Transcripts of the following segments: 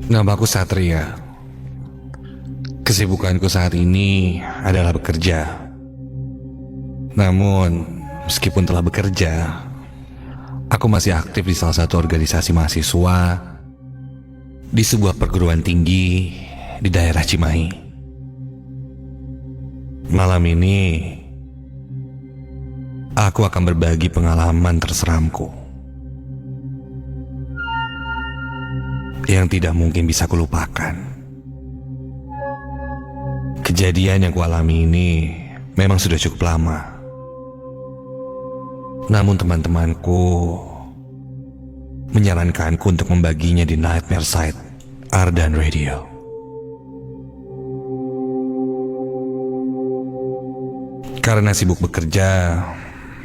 Namaku Satria. Kesibukanku saat ini adalah bekerja. Namun, meskipun telah bekerja, aku masih aktif di salah satu organisasi mahasiswa di sebuah perguruan tinggi di daerah Cimahi. Malam ini, aku akan berbagi pengalaman terseramku yang tidak mungkin bisa kulupakan. Kejadian yang kualami ini memang sudah cukup lama. Namun teman-temanku menyarankanku untuk membaginya di Nightmare Site Ardan Radio. Karena sibuk bekerja,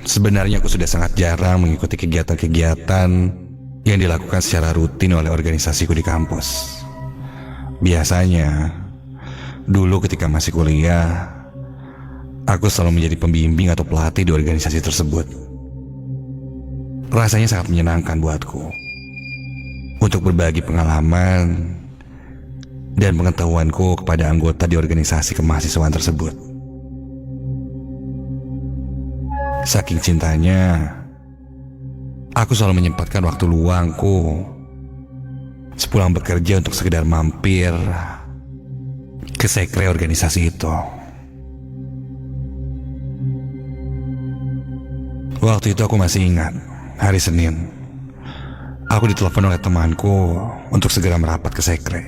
sebenarnya aku sudah sangat jarang mengikuti kegiatan-kegiatan yang dilakukan secara rutin oleh organisasiku di kampus. Biasanya, dulu ketika masih kuliah, aku selalu menjadi pembimbing atau pelatih di organisasi tersebut. Rasanya sangat menyenangkan buatku untuk berbagi pengalaman dan pengetahuanku kepada anggota di organisasi kemahasiswaan tersebut. Saking cintanya, aku selalu menyempatkan waktu luangku sepulang bekerja untuk sekedar mampir ke sekre organisasi itu. Waktu itu aku masih ingat, hari Senin, aku ditelepon oleh temanku untuk segera merapat ke sekre.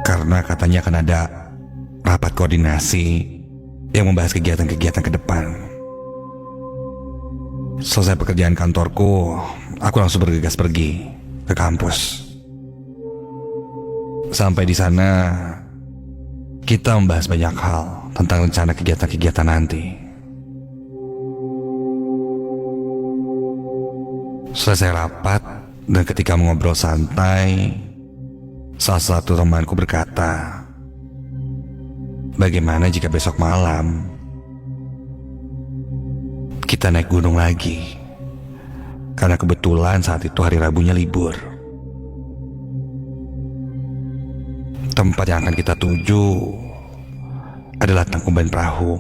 Karena katanya akan ada rapat koordinasi yang membahas kegiatan-kegiatan ke depan. Selesai pekerjaan kantorku, aku langsung bergegas pergi ke kampus. Sampai di sana, kita membahas banyak hal tentang rencana kegiatan-kegiatan nanti. Selesai rapat, dan ketika mengobrol santai, salah satu temanku berkata, "Bagaimana jika besok malam kita naik gunung lagi?" Karena kebetulan saat itu hari Rabunya libur. Tempat yang akan kita tuju adalah Tangkuban Perahu.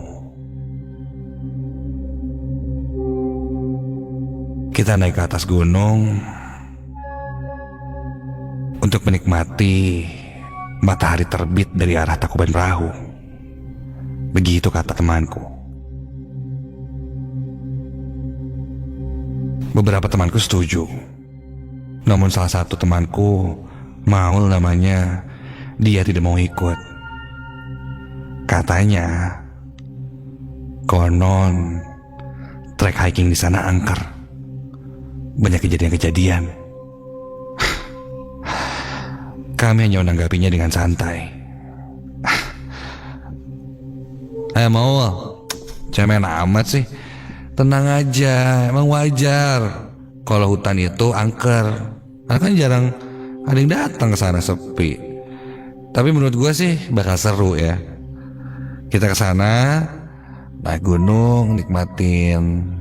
Kita naik ke atas gunung untuk menikmati matahari terbit dari arah Tangkuban Perahu. Begitu kata temanku. Beberapa temanku setuju. Namun salah satu temanku, Maul namanya, dia tidak mau ikut. Katanya, konon trek hiking di sana angker. Banyak kejadian-kejadian. Kami hanya menanggapinya dengan santai. Maul, cemen amat sih. Tenang aja, emang wajar kalau hutan itu angker. Karena kan jarang ada yang datang ke sana, sepi. Tapi menurut gue sih bakal seru ya. Kita ke sana, naik gunung, nikmatin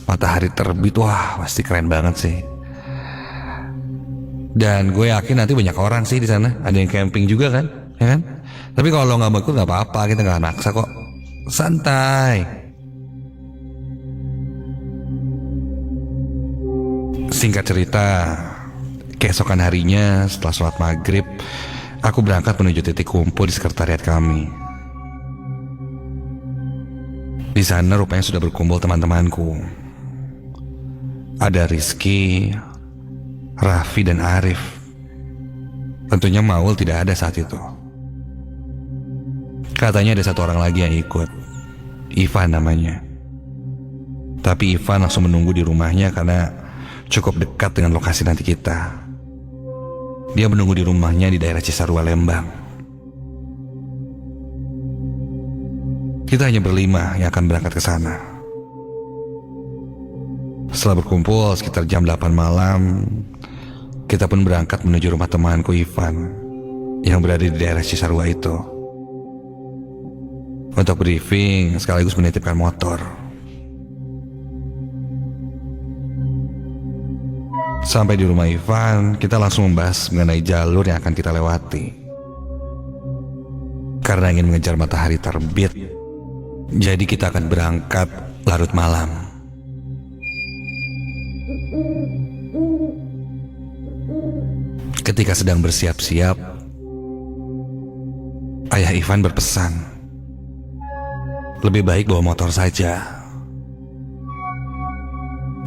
matahari terbit. Wah, pasti keren banget sih. Dan gue yakin nanti banyak orang sih di sana. Ada yang camping juga kan, ya kan? Tapi kalau lo nggak mau ikut nggak apa-apa, kita nggak maksa kok. Santai. Singkat cerita, keesokan harinya setelah sholat maghrib, aku berangkat menuju titik kumpul di sekretariat kami. Di sana rupanya sudah berkumpul teman-temanku. Ada Rizky, Raffi, dan Arif. Tentunya Maul tidak ada saat itu. Katanya ada satu orang lagi yang ikut, Ivan namanya. Tapi Ivan langsung menunggu di rumahnya karena cukup dekat dengan lokasi nanti kita. Dia menunggu di rumahnya di daerah Cisarua, Lembang. Kita hanya berlima yang akan berangkat ke sana. Setelah berkumpul sekitar jam 8 malam, kita pun berangkat menuju rumah temanku Ivan yang berada di daerah Cisarua itu untuk briefing sekaligus menitipkan motor. Sampai di rumah Ivan, kita langsung membahas mengenai jalur yang akan kita lewati. Karena ingin mengejar matahari terbit, jadi kita akan berangkat larut malam. Ketika sedang bersiap-siap, ayah Ivan berpesan, lebih baik bawa motor saja.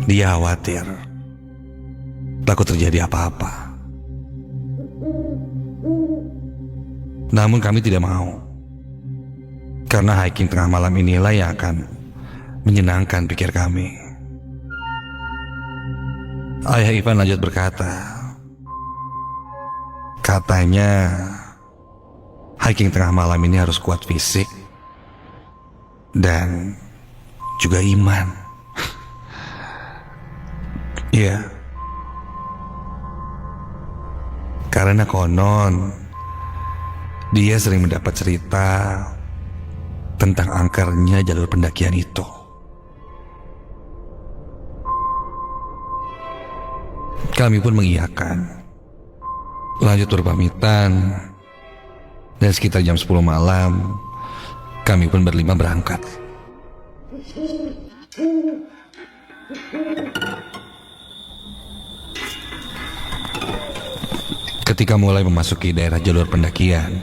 Dia khawatir takut terjadi apa-apa. Namun kami tidak mau, karena hiking tengah malam inilah yang akan menyenangkan pikir kami. Ayah Ivan lanjut berkata, katanya hiking tengah malam ini harus kuat fisik dan juga iman. Iya, karena konon dia sering mendapat cerita tentang angkernya jalur pendakian itu. Kami pun mengiyakan. Lanjut berpamitan, dan sekitar jam 10 malam kami pun berlima berangkat. Ketika mulai memasuki daerah jalur pendakian,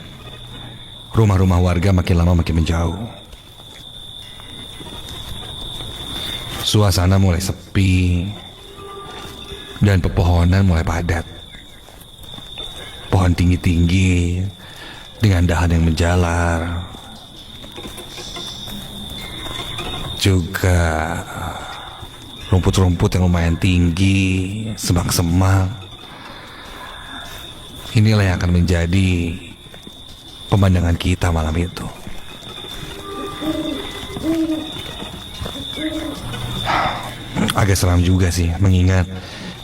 rumah-rumah warga makin lama makin menjauh. Suasana mulai sepi dan pepohonan mulai padat. Pohon tinggi-tinggi dengan dahan yang menjalar. Juga rumput-rumput yang lumayan tinggi, semak-semak. Inilah yang akan menjadi pemandangan kita malam itu. Agak seram juga sih, mengingat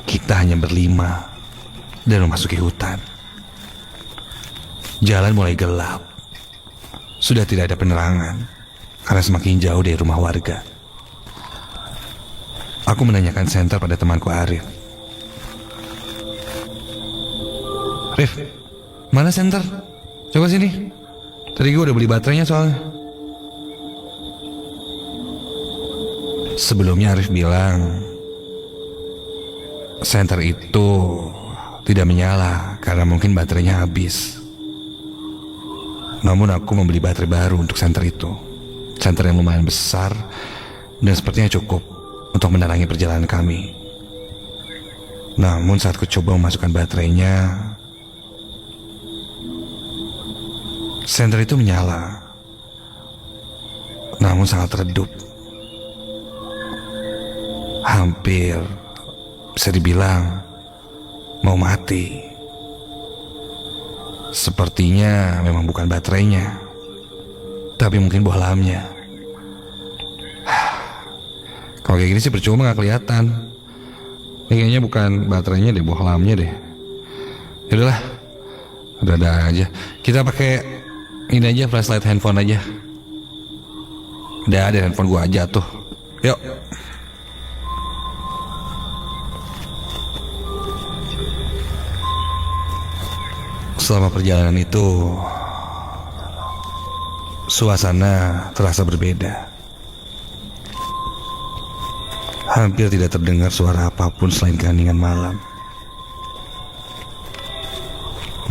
kita hanya berlima dan memasuki hutan. Jalan mulai gelap. Sudah tidak ada penerangan karena semakin jauh dari rumah warga. Aku menanyakan senter pada temanku Arif. Rif, mana senter? Coba sini. Tadi gue udah beli baterainya soalnya. Sebelumnya Arif bilang senter itu tidak menyala karena mungkin baterainya habis. Namun aku membeli baterai baru untuk senter itu. Senter yang lumayan besar dan sepertinya cukup untuk menerangi perjalanan kami. Namun saat ku coba memasukkan baterainya, senter itu menyala, namun sangat redup. Hampir bisa dibilang mau mati. Sepertinya memang bukan baterainya, tapi mungkin bohlamnya. Kalau kayak gini sih percuma, gak kelihatan. Kayaknya bukan baterainya deh, bohlamnya deh. Yaudahlah, udah aja. Kita pakai ini aja, flashlight handphone aja. Udah ada handphone gua aja tuh. Yuk. Selama perjalanan itu, suasana terasa berbeda. Hampir tidak terdengar suara apapun selain keheningan malam.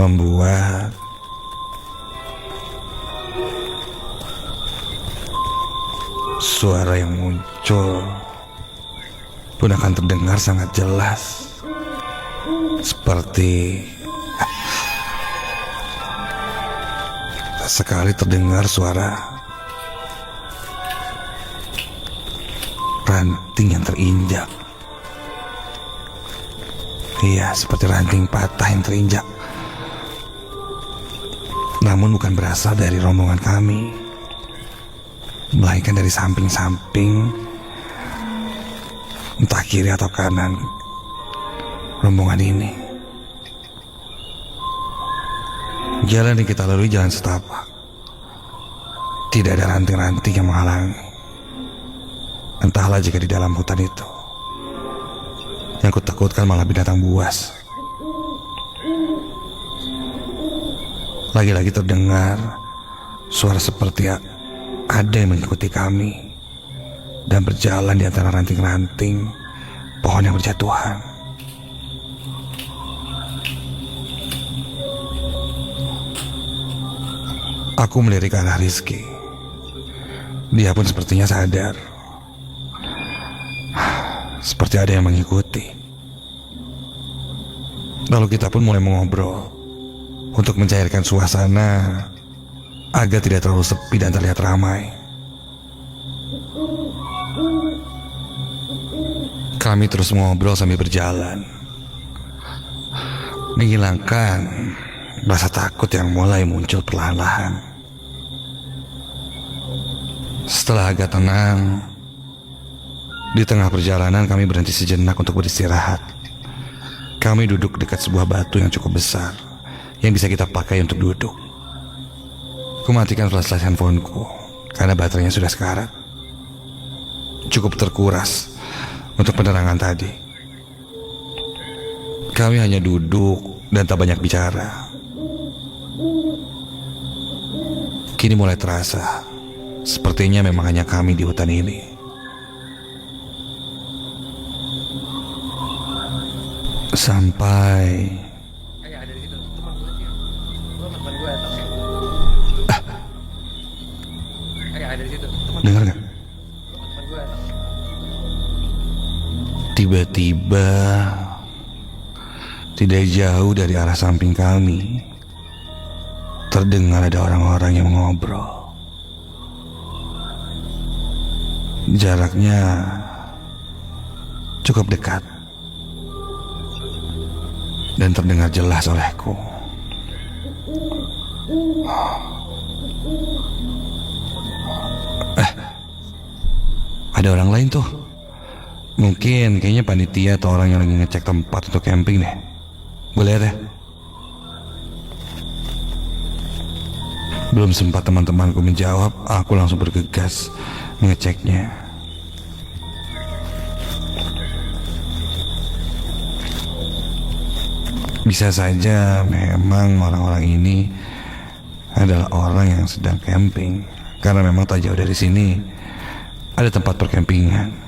Membuat suara yang muncul pun akan terdengar sangat jelas. Seperti sekali terdengar suara ranting yang terinjak. Iya, seperti ranting patah yang terinjak. Namun bukan berasal dari rombongan kami, melainkan dari samping-samping, entah kiri atau kanan rombongan ini. Jalan yang kita lalui jalan setapak. Tidak ada ranting-ranting yang menghalangi. Entahlah jika di dalam hutan itu Yang kutakutkan malah binatang buas. Lagi-lagi terdengar suara seperti ada yang mengikuti kami dan berjalan di antara ranting-ranting pohon yang berjatuhan. Aku melirik ke arah Rizky. Dia pun sepertinya sadar. Seperti ada yang mengikuti. Lalu kita pun mulai mengobrol untuk mencairkan suasana agar tidak terlalu sepi dan terlihat ramai. Kami terus mengobrol sambil berjalan, menghilangkan rasa takut yang mulai muncul perlahan-lahan. Setelah agak tenang, di tengah perjalanan kami berhenti sejenak untuk beristirahat. Kami duduk dekat sebuah batu yang cukup besar yang bisa kita pakai untuk duduk. Kumatikan flashlight handphoneku karena baterainya sudah sekarat. Cukup terkuras untuk penerangan tadi. Kami hanya duduk dan tak banyak bicara. Kini mulai terasa sepertinya memang hanya kami di hutan ini. Sampai dengar gak? Tiba-tiba tidak jauh dari arah samping kami terdengar ada orang-orang yang mengobrol. Jaraknya cukup dekat dan terdengar jelas olehku. Ada orang lain tuh. Mungkin kayaknya panitia atau orang yang lagi ngecek tempat untuk camping deh. Gue lihat ya. Belum sempat teman-temanku menjawab, aku langsung bergegas mengeceknya. Bisa saja memang orang-orang ini adalah orang yang sedang camping, karena memang tak jauh dari sini ada tempat perkempingan.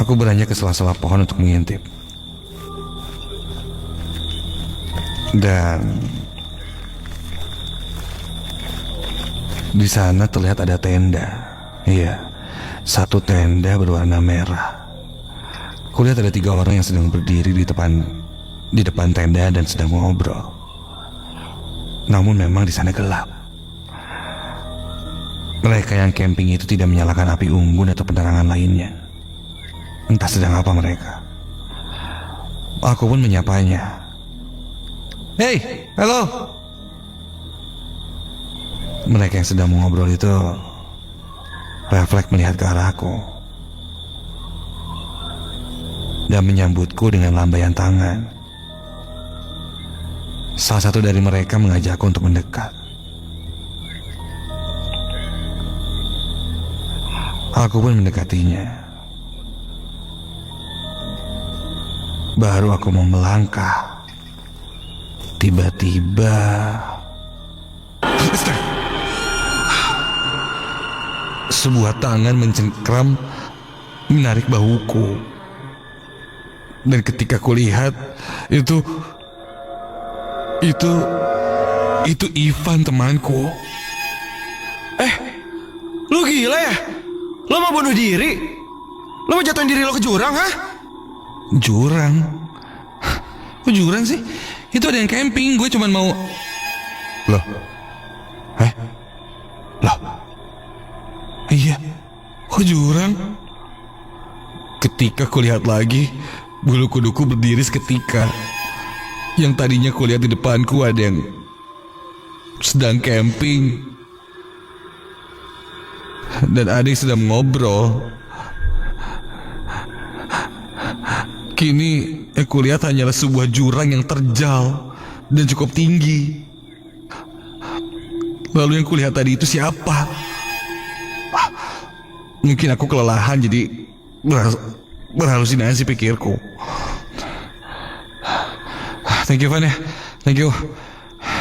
Aku beranjak ke sela-sela pohon untuk mengintip. Dan di sana terlihat ada tenda. Iya, satu tenda berwarna merah. Kulihat ada 3 orang yang sedang berdiri di depan tenda dan sedang ngobrol. Namun memang di sana gelap. Mereka yang camping itu tidak menyalakan api unggun atau penerangan lainnya. Entah sedang apa mereka. Aku pun menyapanya. Hei, halo. Mereka yang sedang mengobrol itu refleks melihat ke arahku dan menyambutku dengan lambaian tangan. Salah satu dari mereka mengajakku untuk mendekat. Aku pun mendekatinya. Baru aku mau melangkah, tiba-tiba sebuah tangan mencengkram menarik bahuku. Dan ketika kulihat itu Ivan, temanku. Lu gila ya? Lu mau bunuh diri? Lu mau jatuhin diri lu ke jurang, ha? Jurang? Kok jurang sih? Itu ada yang camping, gue cuman mau... Loh? Loh? Iya, kok jurang? Ketika kulihat lagi, bulu kuduku berdiri seketika. Yang tadinya kulihat di depanku ada yang sedang camping. Dan ada yang sedang ngobrol. Kini yang kulihat hanyalah sebuah jurang yang terjal dan cukup tinggi. Lalu yang kulihat tadi itu siapa? Mungkin aku kelelahan jadi berhalusinasi pikirku. Thank you Van ya, thank you.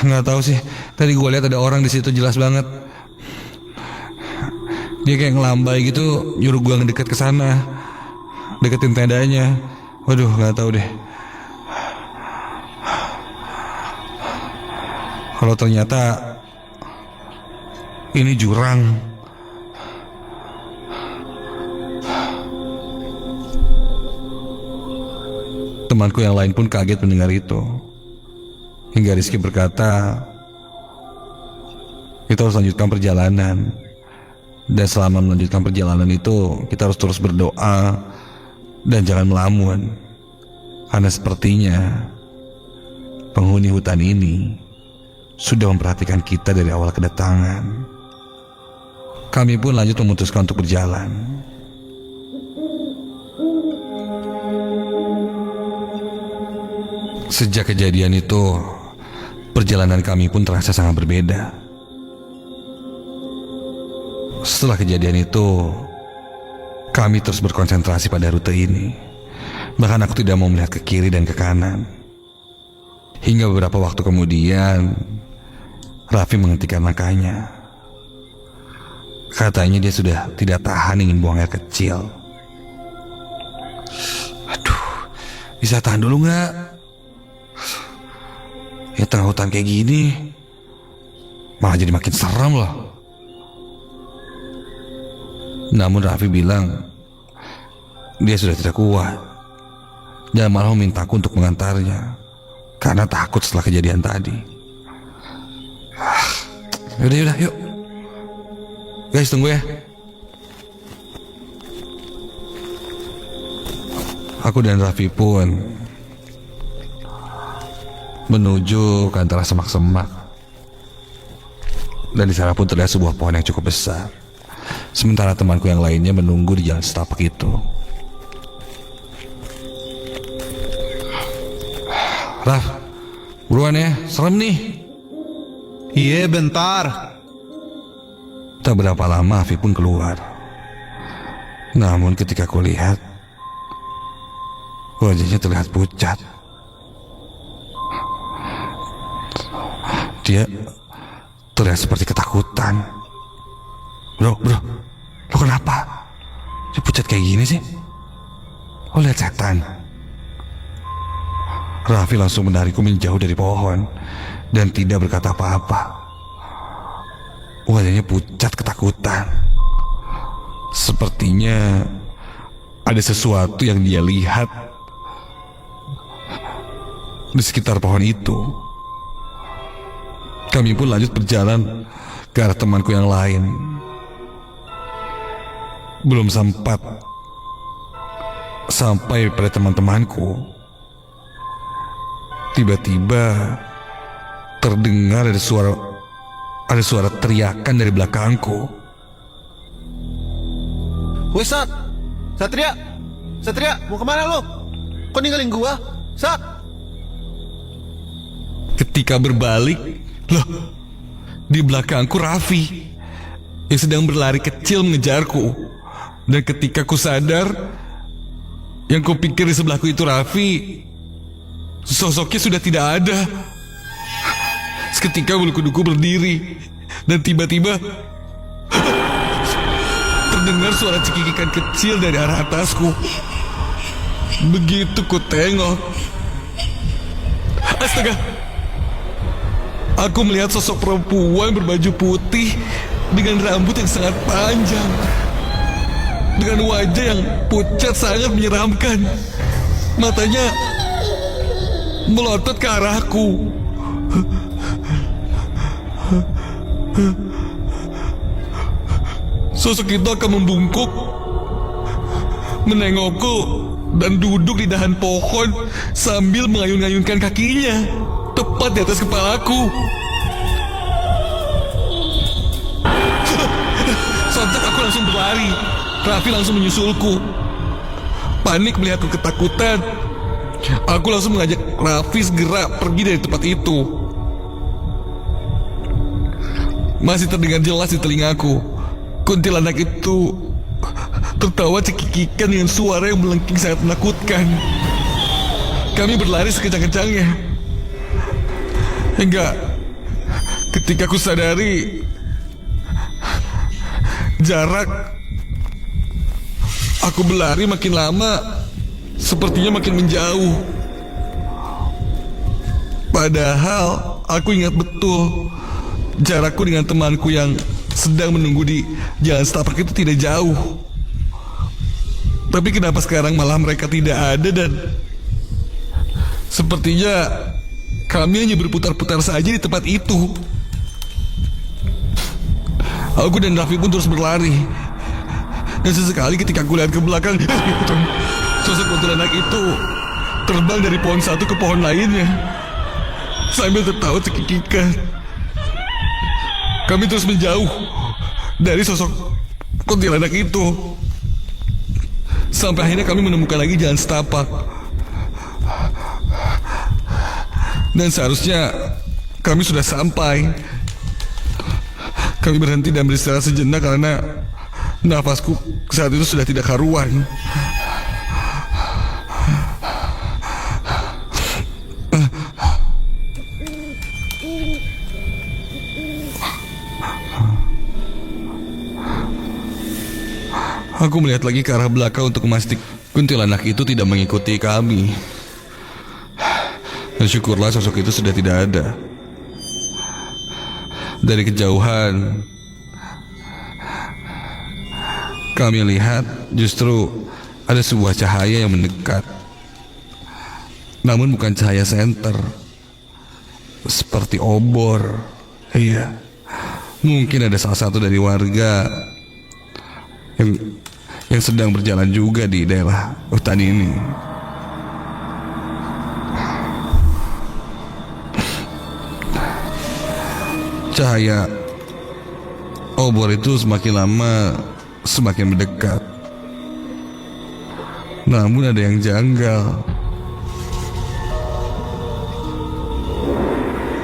Nggak tahu sih, tadi gue lihat ada orang di situ jelas banget. Dia kayak ngelambai gitu, nyuruh gue ngedeket ke sana, deketin tendanya. Waduh, nggak tahu deh. Kalau ternyata ini jurang. Temanku yang lain pun kaget mendengar itu. Hingga Rizky berkata, kita harus lanjutkan perjalanan. Dan selama melanjutkan perjalanan itu, kita harus terus berdoa dan jangan melamun. Karena sepertinya penghuni hutan ini sudah memperhatikan kita dari awal kedatangan. Kami pun lanjut memutuskan untuk berjalan. Sejak kejadian itu, perjalanan kami pun terasa sangat berbeda. Setelah kejadian itu, kami terus berkonsentrasi pada rute ini. Bahkan aku tidak mau melihat ke kiri dan ke kanan. Hingga beberapa waktu kemudian, Raffi menghentikan langkahnya. Katanya dia sudah tidak tahan ingin buang air kecil. Aduh, bisa tahan dulu nggak? Ya tengah hutan kayak gini malah jadi makin serem loh. Namun Raffi bilang dia sudah tidak kuat dan malah memintaku untuk mengantarnya karena takut setelah kejadian tadi. Yaudah yuk guys, tunggu ya. Aku dan Raffi pun menuju ke antara semak-semak. Dan di sana pun terlihat sebuah pohon yang cukup besar. Sementara temanku yang lainnya menunggu di jalan setapak itu. Raf, buruan ya, serem nih. Iya, bentar. Tak berapa lama Afi pun keluar. Namun ketika aku lihat, wajahnya terlihat pucat. Dia terlihat seperti ketakutan. Bro, lo kenapa? Dia pucat kayak gini sih? Oh, lihat setan. Raffi langsung menarikku menjauh dari pohon dan tidak berkata apa-apa. Wajahnya pucat ketakutan. Sepertinya ada sesuatu yang dia lihat di sekitar pohon itu. Kami pun lanjut berjalan ke arah temanku yang lain. Belum sempat sampai pada teman-temanku, tiba-tiba terdengar ada suara teriakan dari belakangku. Woi Satria, mau kemana lo? Kok ninggalin gua? Sat. Ketika berbalik, loh, di belakangku Raffi yang sedang berlari kecil mengejarku. Dan ketika ku sadar, yang kupikir di sebelahku itu Raffi, sosoknya sudah tidak ada. Seketika bulu kuduku berdiri dan tiba-tiba terdengar suara cekikikan kecil dari arah atasku. Begitu ku tengok, astaga, aku melihat sosok perempuan berbaju putih dengan rambut yang sangat panjang, dengan wajah yang pucat sangat menyeramkan. Matanya melotot ke arahku. Sosok itu akan membungkuk, menengokku, dan duduk di dahan pohon sambil mengayun-ayunkan kakinya tepat di atas kepalaku. Sontak aku langsung berlari. Raffi langsung menyusulku. Panik melihatku ketakutan, aku langsung mengajak Raffi segera pergi dari tempat itu. Masih terdengar jelas di telingaku, kuntilanak itu tertawa cekikikan dengan suara yang melengking sangat menakutkan. Kami berlari sekejang-kejangnya. Hingga ketika aku sadari jarak aku berlari makin lama sepertinya makin menjauh. Padahal aku ingat betul jarakku dengan temanku yang sedang menunggu di jalan setapak itu tidak jauh. Tapi kenapa sekarang malah mereka tidak ada dan sepertinya kami hanya berputar-putar saja di tempat itu. Aku dan Raffi pun terus berlari. Dan sesekali ketika aku lihat ke belakang, sosok kuntilanak itu terbang dari pohon satu ke pohon lainnya sambil tertawa cekikikan. Kami terus menjauh dari sosok kuntilanak itu sampai akhirnya kami menemukan lagi jalan setapak. Dan seharusnya kami sudah sampai. Kami berhenti dan beristirahat sejenak karena nafasku saat itu sudah tidak karuan. Aku melihat lagi ke arah belakang untuk memastikan kuntilanak itu tidak mengikuti kami. Dan syukurlah sosok itu sudah tidak ada. Dari kejauhan kami lihat justru ada sebuah cahaya yang mendekat. Namun bukan cahaya senter, seperti obor. Iya, mungkin ada salah satu dari warga yang sedang berjalan juga di daerah hutan ini. Cahaya obor itu semakin lama semakin mendekat. Namun ada yang janggal.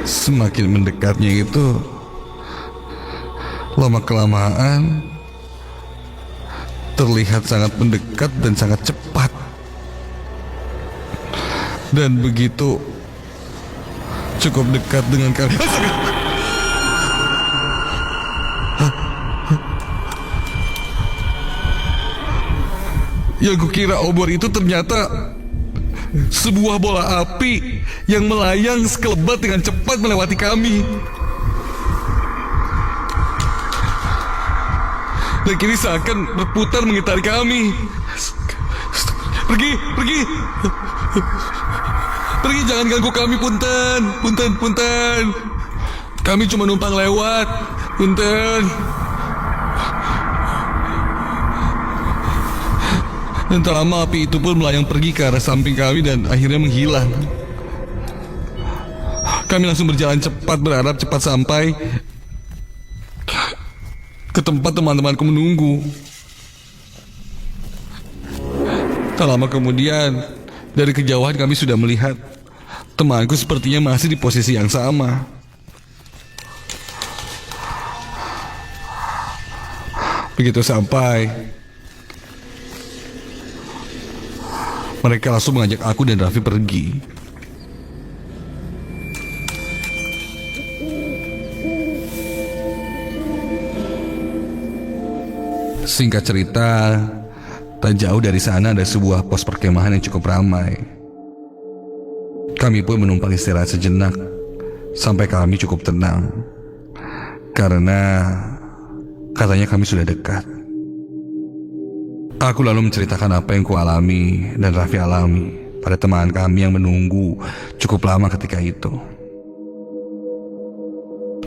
Semakin mendekatnya itu, lama-kelamaan terlihat sangat mendekat dan sangat cepat. Dan begitu cukup dekat dengan kalian. Yang kukira obor itu ternyata sebuah bola api yang melayang sekelebat dengan cepat melewati kami. Dan kini seakan berputar mengitari kami. Pergi, pergi. Pergi, jangan ganggu kami, punten. Punten, punten. Kami cuma numpang lewat. Punten. Dan tak lama api itu pun melayang pergi ke arah samping kami dan akhirnya menghilang. Kami langsung berjalan cepat, berharap cepat sampai ke tempat teman-temanku menunggu. Tak lama kemudian, dari kejauhan kami sudah melihat temanku sepertinya masih di posisi yang sama. Begitu sampai, mereka langsung mengajak aku dan Raffi pergi. Singkat cerita, tak jauh dari sana ada sebuah pos perkemahan yang cukup ramai. Kami pun menumpang istirahat sejenak sampai kami cukup tenang, karena katanya kami sudah dekat. Aku lalu menceritakan apa yang kualami dan Raffi alami pada teman kami yang menunggu cukup lama ketika itu.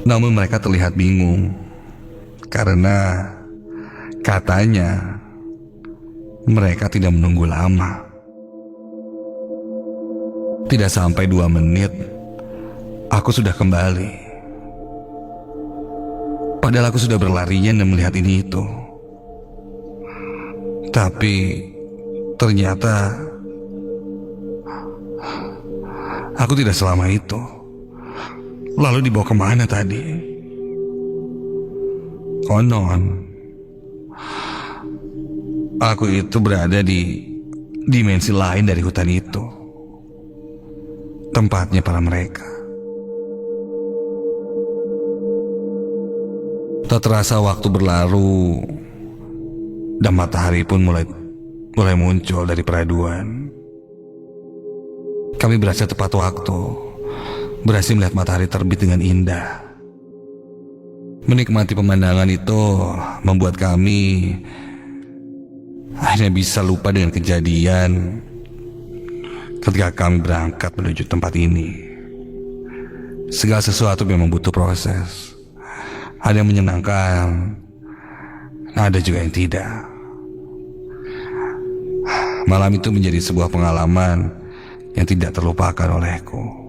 Namun mereka terlihat bingung karena katanya mereka tidak menunggu lama. Tidak sampai 2 menit, aku sudah kembali. Padahal aku sudah berlarian dan melihat ini itu. Tapi ternyata aku tidak selama itu. Lalu dibawa kemana tadi? Konon aku itu berada di dimensi lain dari hutan itu. Tempatnya para mereka. Tak terasa waktu berlalu dan matahari pun mulai muncul dari peraduan. Kami berasa tepat waktu, berhasil melihat matahari terbit dengan indah. Menikmati pemandangan itu membuat kami akhirnya bisa lupa dengan kejadian ketika kami berangkat menuju tempat ini. Segala sesuatu memang butuh proses. Ada yang menyenangkan, ada juga yang tidak. Malam itu menjadi sebuah pengalaman yang tidak terlupakan olehku.